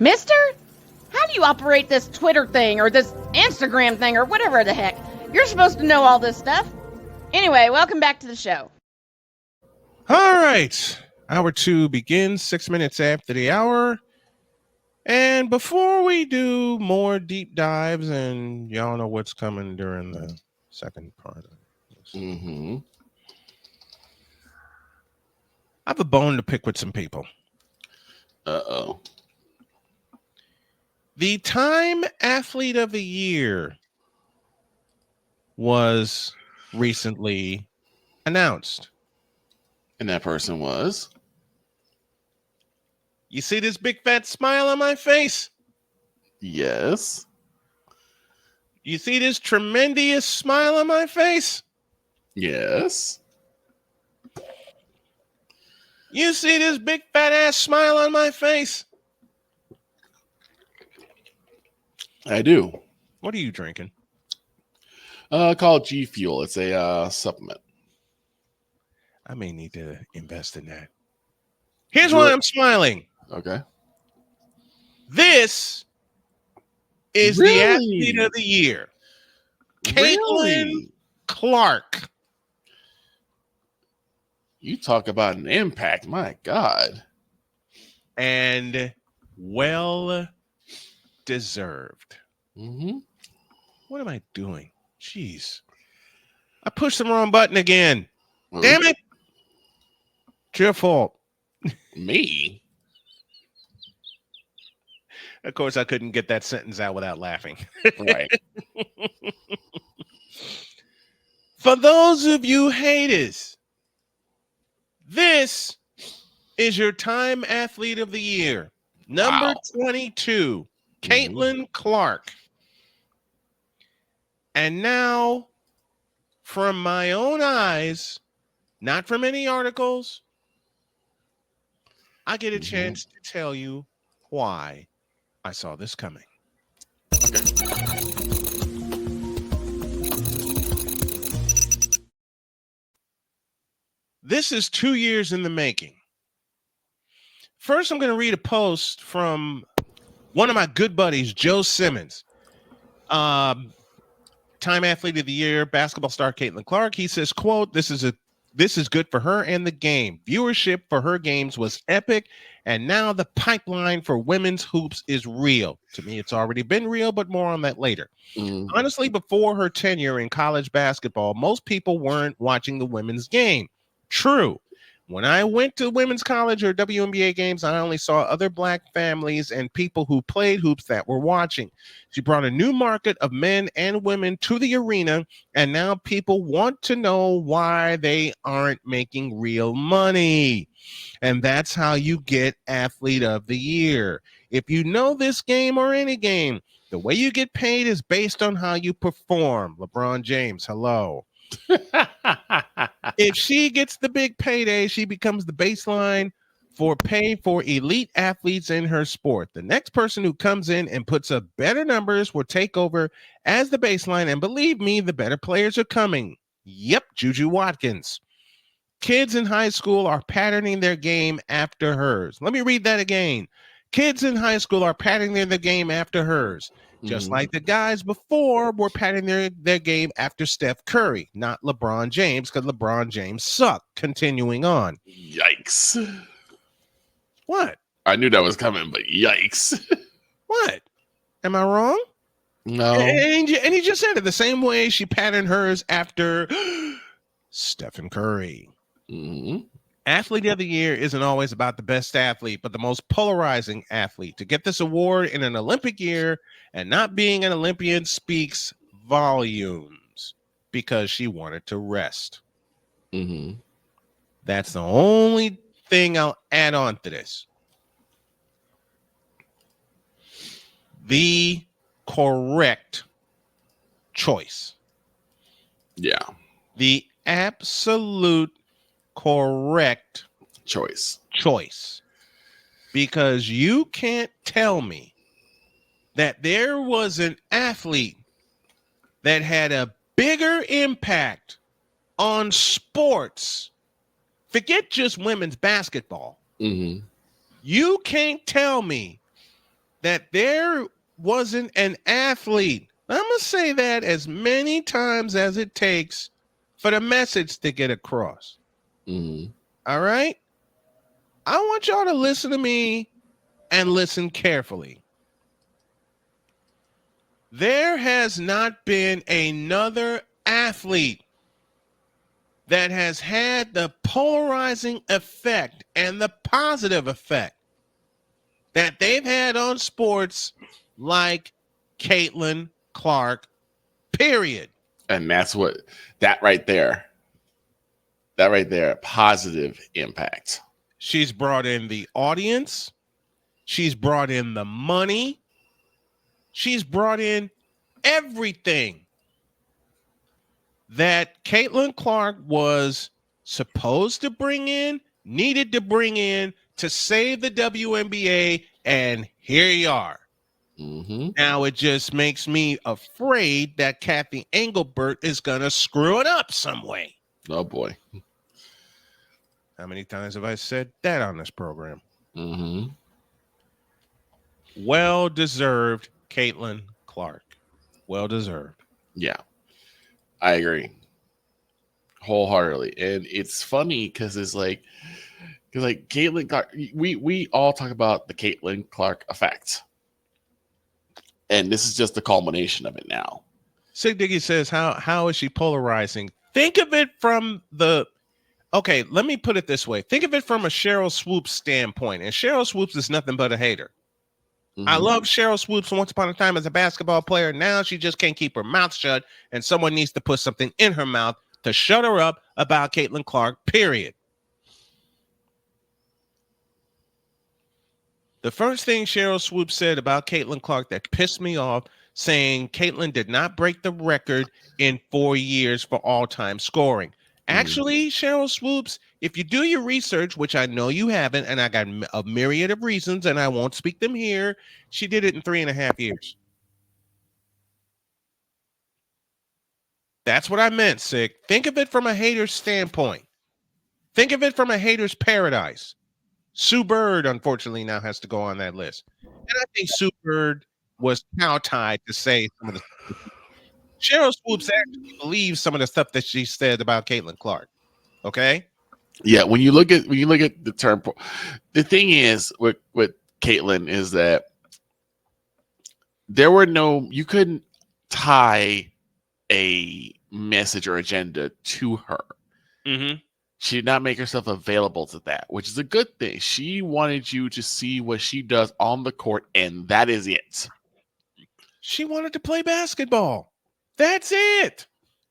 Mister? How do you operate this Twitter thing or this Instagram thing or whatever the heck? You're supposed to know all this stuff. Anyway, welcome back to the show. All right. Hour 2 begins 6 minutes after the hour. And before we do more deep dives, and y'all know what's coming during the second part of this, I have a bone to pick with some people. Uh-oh. The Time Athlete of the Year was recently announced. And that person was? You see this big fat smile on my face? Yes. You see this tremendous smile on my face? Yes. You see this big fat ass smile on my face? I do. What are you drinking? Called G Fuel. It's a supplement. I may need to invest in that. Here's why I'm smiling. Okay. This is the Athlete of the Year. Caitlin Clark. You talk about an impact. My God. And well deserved. What am I doing? Jeez. I pushed the wrong button again. Damn it. It's your fault. Me? Of course, I couldn't get that sentence out without laughing. Right. For those of you haters, this is your Time Athlete of the Year. Number 22, Caitlin Clark. And now, from my own eyes, not from any articles, I get a chance to tell you why I saw this coming. This is 2 years in the making. First, I'm going to read a post from one of my good buddies, Joe Simmons. Time Athlete of the Year, basketball star Caitlin Clark. He says, quote, this is good for her and the game. Viewership for her games was epic, and now the pipeline for women's hoops is real. To me, it's already been real, but more on that later. Honestly, before her tenure in college basketball, most people weren't watching the women's game. True. When I went to women's college or WNBA games, I only saw other Black families and people who played hoops that were watching. She brought a new market of men and women to the arena, and now people want to know why they aren't making real money. And that's how you get Athlete of the Year. If you know this game or any game, the way you get paid is based on how you perform. LeBron James, hello. If she gets the big payday, she becomes the baseline for pay for elite athletes in her sport. The next person who comes in and puts up better numbers will take over as the baseline. And believe me, the better players are coming. Yep, Juju Watkins. Kids in high school are patterning their game after hers. Let me read that again. Kids in high school are patterning their game after hers. Just like the guys before were patting their game after Steph Curry, not LeBron James, because LeBron James sucked. Continuing on. Yikes. What? I knew that was coming, but yikes. What? Am I wrong? No. And he just said it the same way she patterned hers after Stephen Curry. Athlete of the Year isn't always about the best athlete, but the most polarizing athlete. To get this award in an Olympic year and not being an Olympian speaks volumes because she wanted to rest. That's the only thing I'll add on to this. The correct choice. Yeah. The absolute correct choice. Because you can't tell me that there was an athlete that had a bigger impact on sports. Forget just women's basketball. You can't tell me that there wasn't an athlete. I'm going to say that as many times as it takes for the message to get across. Mm-hmm. All right? I want y'all to listen to me and listen carefully. There has not been another athlete that has had the polarizing effect and the positive effect that they've had on sports like Caitlin Clark, period. And that's what that right there, positive impact. She's brought in the audience. She's brought in the money. She's brought in everything that Caitlin Clark was supposed to bring in, needed to bring in to save the WNBA, and here you are. Mm-hmm. Now it just makes me afraid that Kathy Engelbert is going to screw it up some way. Oh, boy. How many times have I said that on this program? Mm-hmm. Well-deserved Caitlin Clark. Well-deserved. Yeah, I agree wholeheartedly. And it's funny because Caitlin Clark, we all talk about the Caitlin Clark effect. And this is just the culmination of it now. Sig Diggy says, how is she polarizing? Think of it from the, okay, let me put it this way. Think of it from a Cheryl Swoops standpoint. And Cheryl Swoops is nothing but a hater. Mm-hmm. I love Cheryl Swoops once upon a time as a basketball player. Now she just can't keep her mouth shut, and someone needs to put something in her mouth to shut her up about Caitlin Clark, period. The first thing Cheryl Swoops said about Caitlin Clark that pissed me off, saying Caitlin did not break the record in 4 years for all-time scoring. Actually, Cheryl Swoops, if you do your research, which I know you haven't, and I got a myriad of reasons, and I won't speak them here, she did it in 3.5 years. That's what I meant, Sick. Think of it from a hater's standpoint. Think of it from a hater's paradise. Sue Bird, unfortunately, now has to go on that list. And I think Sue Bird was cow-tied to say some of the Cheryl Swoops actually believes some of the stuff that she said about Caitlin Clark. Okay? Yeah, when you look at the term, the thing is with Caitlin is that you couldn't tie a message or agenda to her. Mm-hmm. She did not make herself available to that, which is a good thing. She wanted you to see what she does on the court, and that is it. She wanted to play basketball. That's it.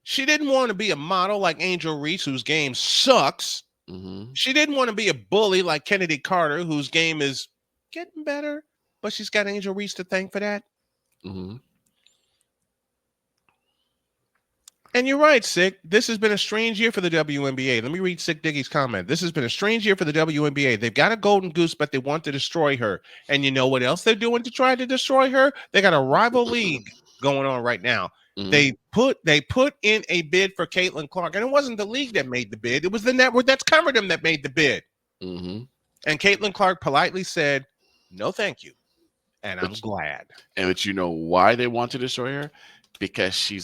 She didn't want to be a model like Angel Reese, whose game sucks. Mm-hmm. She didn't want to be a bully like Kennedy Carter, whose game is getting better, but she's got Angel Reese to thank for that. Mm-hmm. And you're right, Sick. This has been a strange year for the WNBA. Let me read Sick Diggy's comment. This has been a strange year for the WNBA. They've got a golden goose, but they want to destroy her. And you know what else they're doing to try to destroy her? They got a rival league going on right now. Mm-hmm. They put in a bid for Caitlin Clark, and it wasn't the league that made the bid. It was the network that's covered them that made the bid. Mm-hmm. And Caitlin Clark politely said, "No, thank you." And I'm glad. But you know why they want to destroy her? Because she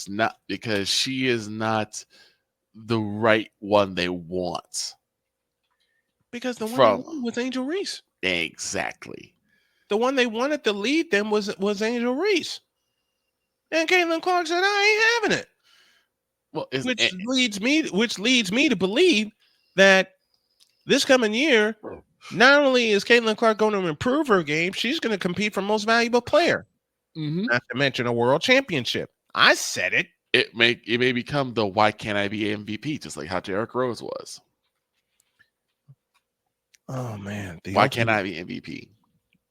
is not the right one they want. Because the one was Angel Reese. Exactly. The one they wanted to lead them was Angel Reese. And Caitlin Clark said, "I ain't having it." Well, which leads me to believe that this coming year, not only is Caitlin Clark going to improve her game, she's going to compete for most valuable player. Mm-hmm. Not to mention a world championship. I said it. It may become the why can't I be MVP, just like how Derrick Rose was. Oh man, why can't I be MVP?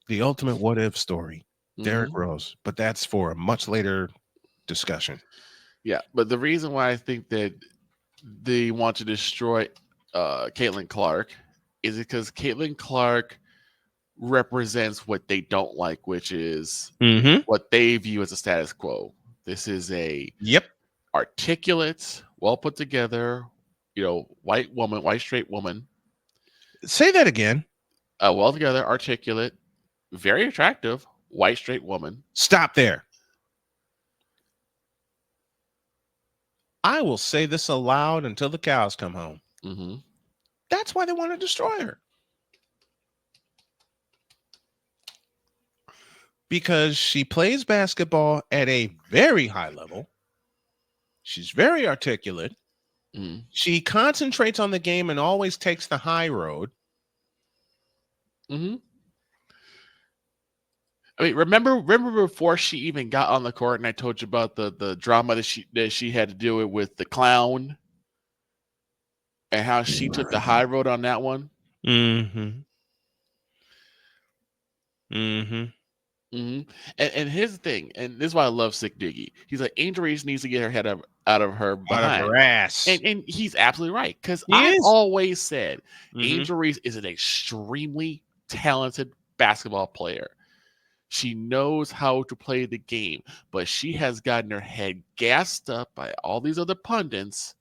The ultimate what if story. Mm-hmm. Derrick Rose, but that's for a much later discussion. Yeah, but the reason why I think that they want to destroy Caitlin Clark is because Caitlin Clark represents what they don't like, which is what they view as a status quo. This is a articulate, well put together, white straight woman. Say that again. Well together, articulate, very attractive, white straight woman. Stop there. I will say this aloud until the cows come home. Mm-hmm. That's why they want to destroy her. Because she plays basketball at a very high level. She's very articulate. Mm-hmm. She concentrates on the game and always takes the high road. Mm-hmm. I mean, remember before she even got on the court, and I told you about the drama that she had to deal with the clown, and how she took the high road on that one. Mm-hmm. Mm-hmm. Mm-hmm. And here's the thing, and this is why I love Sick Diggy. He's like, Angel Reese needs to get her head out of her behind. Out of her ass. And he's absolutely right, because He I've is. always said Mhm. Angel Reese is an extremely talented basketball player. She knows how to play the game, but she has gotten her head gassed up by all these other pundits.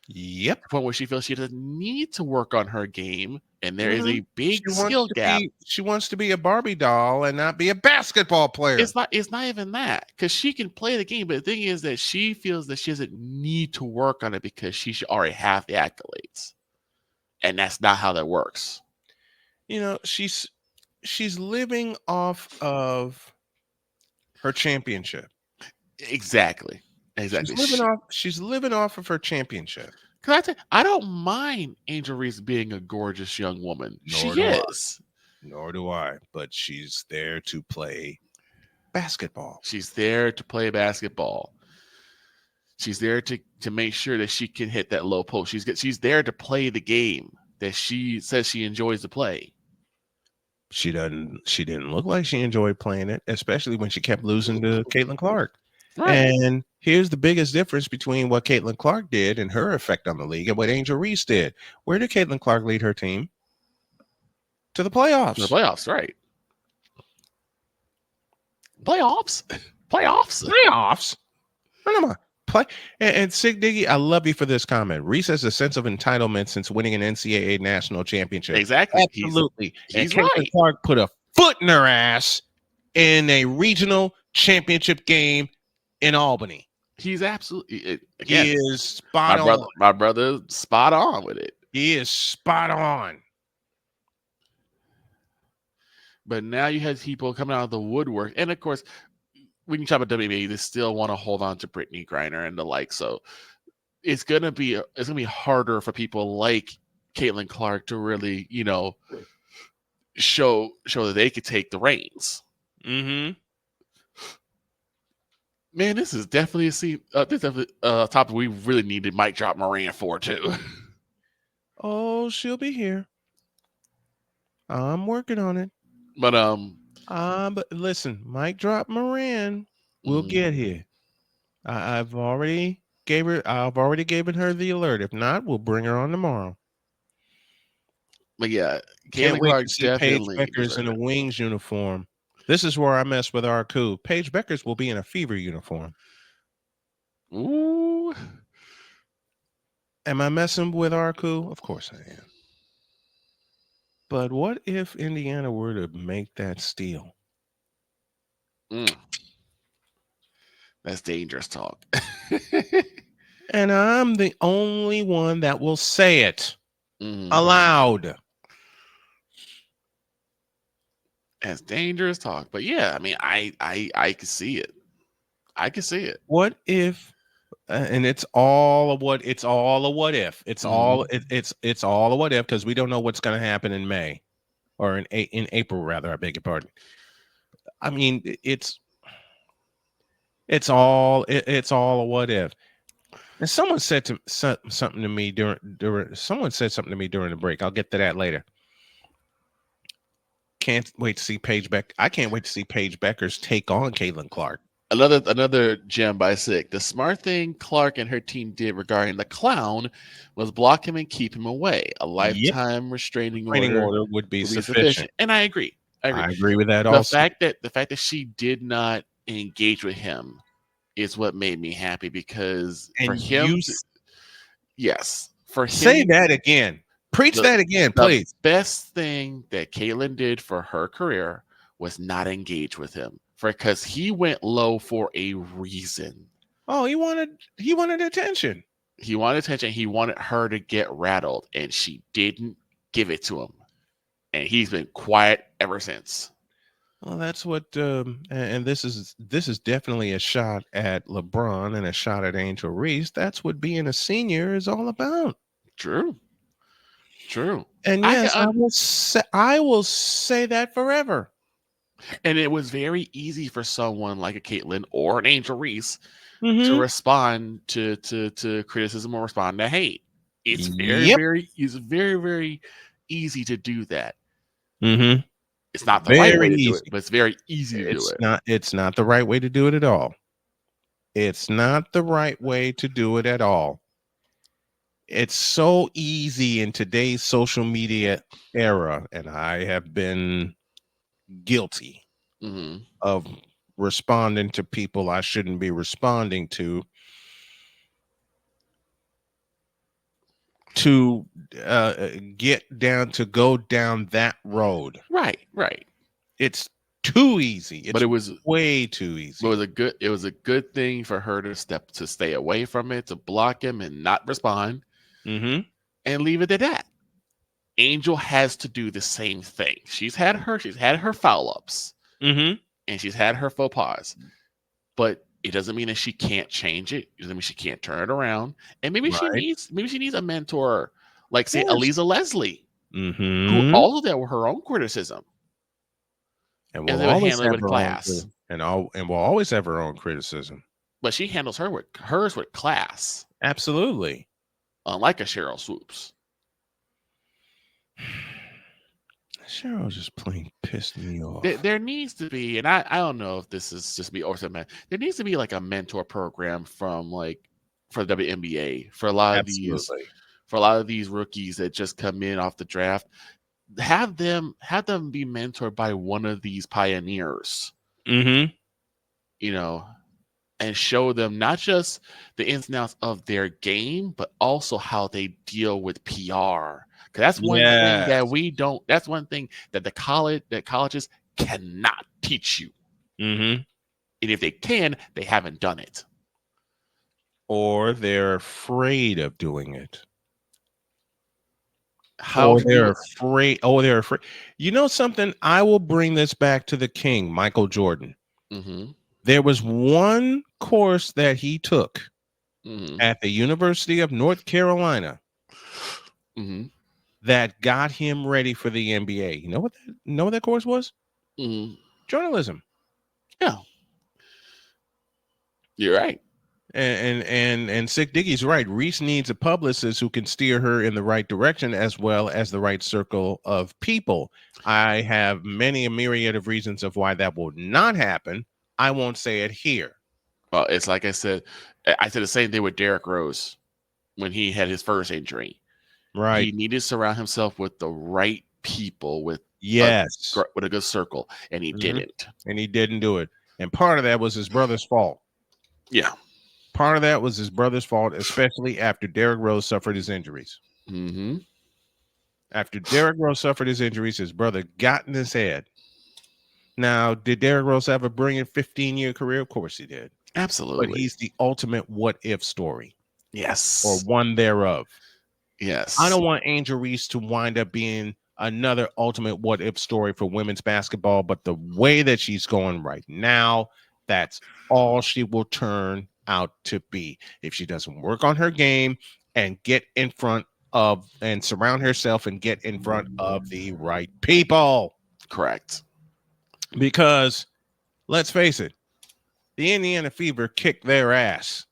Yep. To the point where she feels she doesn't need to work on her game, and there is a big She skill gap. She wants to be a Barbie doll and not be a basketball player. It's not even that, because she can play the game, but the thing is that she feels that she doesn't need to work on it because she should already have the accolades, and that's not how that works. You know, she's living off of her championship. Exactly. She's living off of her championship. Because I don't mind Angel Reese being a gorgeous young woman. Nor do I. But she's there to play basketball. She's there to play basketball. She's there to make sure that she can hit that low post. She's there to play the game that she says she enjoys to play. She didn't look like she enjoyed playing it, especially when she kept losing to Caitlin Clark. Right. And here's the biggest difference between what Caitlin Clark did and her effect on the league and what Angel Reese did. Where did Caitlin Clark lead her team? To the playoffs. The playoffs, right. Playoffs. No. And Sig Diggy, I love you for this comment. Reese has a sense of entitlement since winning an NCAA national championship. Exactly. Absolutely. He's and Caitlin right. Clark put a foot in her ass in a regional championship game in Albany. He's absolutely, again, he is spot on. My brother, spot on with it. He is spot on. But now you have people coming out of the woodwork, and of course, when you talk about WNBA, they still want to hold on to Brittany Griner and the like. So it's gonna be harder for people like Caitlin Clark to really, show that they could take the reins. Mm-hmm. Man, this is definitely a topic we really needed Mic Drop Moran for too. Oh, she'll be here. I'm working on it. But listen, Mic Drop Moran will get here. I've already given her the alert. If not, we'll bring her on tomorrow. But yeah, Can't wait to see Paige Beckers in a Wings uniform. This is where I mess with Arku. Paige Beckers will be in a Fever uniform. Ooh. Am I messing with Arku? Of course I am. But what if Indiana were to make that steal? That's dangerous talk. And I'm the only one that will say it aloud. That's dangerous talk. But yeah, I mean, I can see it. I can see it. What if? And it's all a what if. It's all a what if because we don't know what's going to happen in May or in April rather. I beg your pardon. I mean, it's all a what if. And someone said something to me during the break. I'll get to that later. Can't wait to see Paige Beck. I can't wait to see Paige Beckers take on Caitlin Clark. Another gem by Sick. The smart thing Clark and her team did regarding the clown was block him and keep him away. A lifetime restraining order would be sufficient. And I agree. I agree with that also. The fact that she did not engage with him is what made me happy, because for him, say that again. Preach that again, please. The best thing that Caitlin did for her career was not engage with him. because he went low for a reason. Oh, he wanted attention. He wanted attention. He wanted her to get rattled, and she didn't give it to him. And he's been quiet ever since. Well, that's what, and this is definitely a shot at LeBron and a shot at Angel Reese. That's what being a senior is all about. True. And yes, I will say that forever. And it was very easy for someone like a Caitlyn or an Angel Reese Mm-hmm. to respond to criticism or respond to hate. It's very, Yep. very easy to do that. Mm-hmm. It's not the right way to do it, but it's very easy to do it. It's not the right way to do it at all. It's not the right way to do it at all. It's so easy in today's social media era, and I have been guilty of responding to people I shouldn't be responding to go down that road. Right. It's too easy. But it was way too easy. It was a good thing for her to stay away from it, to block him and not respond, and leave it at that. Angel has to do the same thing. She's had her foul ups, and she's had her faux pas, but it doesn't mean that she can't change it. It doesn't mean she can't turn it around. And maybe she needs a mentor, like say Aliza Leslie, who also dealt with her own criticism, and we'll always have with class, and we'll always have her own criticism. But she handles hers with class. Absolutely, unlike a Cheryl Swoops. Cheryl just plain pissed me off. There needs to be, and I don't know if this is just me or something. There needs to be like a mentor program for the WNBA for a lot of these rookies that just come in off the draft. Have them be mentored by one of these pioneers. You know, and show them not just the ins and outs of their game, but also how they deal with PR. Because that's one thing that we don't. That's one thing that colleges cannot teach you. And if they can, they haven't done it, or they're afraid of doing it. They're afraid. You know something? I will bring this back to the king, Michael Jordan. There was one course that he took at the University of North Carolina that got him ready for the NBA. You know what that course was? Journalism. Yeah, you're right. And Sick Diggie's right. Reese needs a publicist who can steer her in the right direction, as well as the right circle of people. I have a myriad of reasons of why that will not happen. I won't say it here. Well, it's like I said the same thing with Derrick Rose when he had his first injury. Right. He needed to surround himself with the right people, with a good circle, and he didn't. And he didn't do it. And part of that was his brother's fault. Yeah. Part of that was his brother's fault, especially after Derrick Rose suffered his injuries. After Derrick Rose suffered his injuries, his brother got in his head. Now, did Derrick Rose have a brilliant 15-year career? Of course he did. Absolutely. But he's the ultimate what-if story. Yes. Or one thereof. Yes. I don't want Angel Reese to wind up being another ultimate what-if story for women's basketball, but the way that she's going right now, that's all she will turn out to be. If she doesn't work on her game and get in front of and surround herself and get in front of the right people. Correct. Because let's face it, the Indiana Fever kicked their ass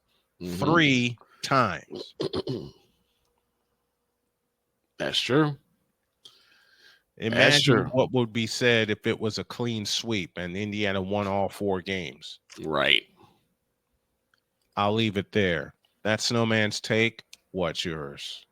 3 times. That's true. Imagine what would be said if it was a clean sweep and Indiana won all 4 games. Right. I'll leave it there. That's Snowman's take. What's yours?